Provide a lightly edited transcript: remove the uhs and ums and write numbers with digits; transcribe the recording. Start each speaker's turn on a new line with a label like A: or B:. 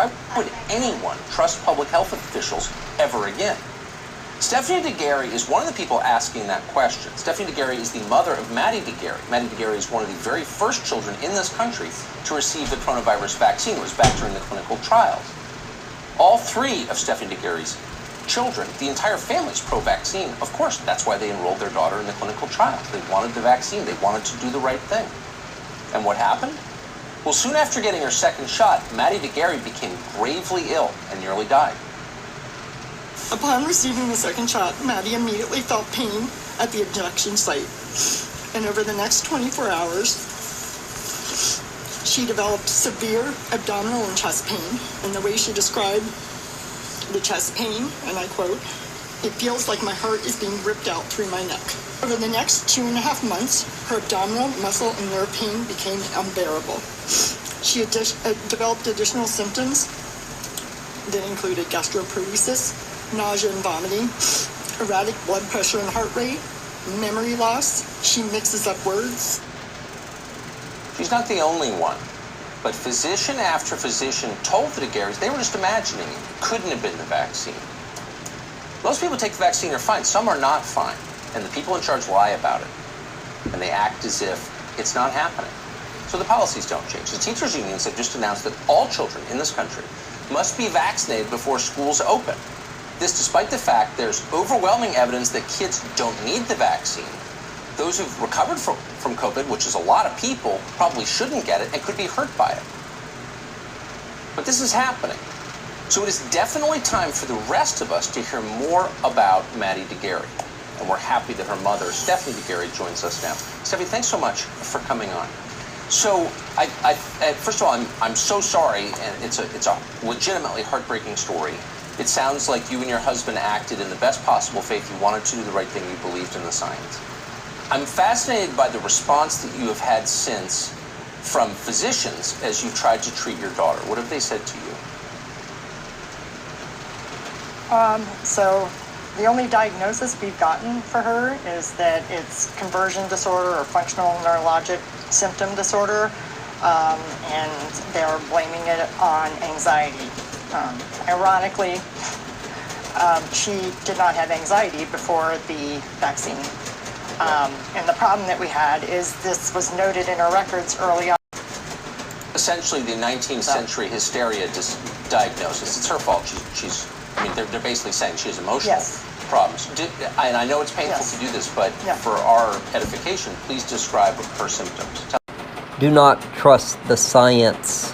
A: Why would anyone trust public health officials ever again? Stephanie DeGarry is one of the people asking that question. Stephanie DeGarry is the mother of Maddie DeGarry. Maddie DeGarry is one of the very first children in this country to receive the coronavirus vaccine. It was back during the clinical trials. All three of Stephanie DeGarry's children, the entire family is pro-vaccine. Of course, that's why they enrolled their daughter in the clinical trials. They wanted the vaccine. They wanted to do the right thing. And what happened? Well, soon after getting her second shot, Maddie DeGarry became gravely ill and nearly died.
B: Upon receiving the second shot, Maddie immediately felt pain at the injection site. And over the next 24 hours, she developed severe abdominal and chest pain. And the way she described the chest pain, and I quote, "It feels like my heart is being ripped out through my neck." Over the next 2.5 months, her abdominal, muscle, and nerve pain became unbearable. She developed additional symptoms that included gastroparesis, nausea and vomiting, erratic blood pressure and heart rate, memory loss. She mixes up words.
A: She's not the only one, but physician after physician told the DeGarrys they were just imagining it. It couldn't have been the vaccine. Most people take the vaccine are fine. Some are not fine, and the people in charge lie about it, and they act as if it's not happening. So the policies don't change. The teachers' unions have just announced that all children in this country must be vaccinated before schools open. This despite the fact there's overwhelming evidence that kids don't need the vaccine. Those who've recovered from COVID, which is a lot of people, probably shouldn't get it and could be hurt by it. But this is happening. So it is definitely time for the rest of us to hear more about Maddie DeGarry. And we're happy that her mother, Stephanie DeGarry, joins us now. Stephanie, thanks so much for coming on. So, first of all, I'm so sorry, and it's a legitimately heartbreaking story. It sounds like you and your husband acted in the best possible faith. You wanted to do the right thing. You believed in the science. I'm fascinated by the response that you have had since from physicians as you tried to treat your daughter. What have they said to you?
C: So the only diagnosis we've gotten for her is that it's conversion disorder or functional neurologic symptom disorder, and they're blaming it on anxiety. Ironically, she did not have anxiety before the vaccine. And the problem that we had is this was noted in her records early on.
A: Essentially, the 19th century hysteria diagnosis. It's her fault. They're basically saying she has emotional problems. And I know it's painful to do this, but for our edification, please describe her symptoms.
D: Do not trust the science.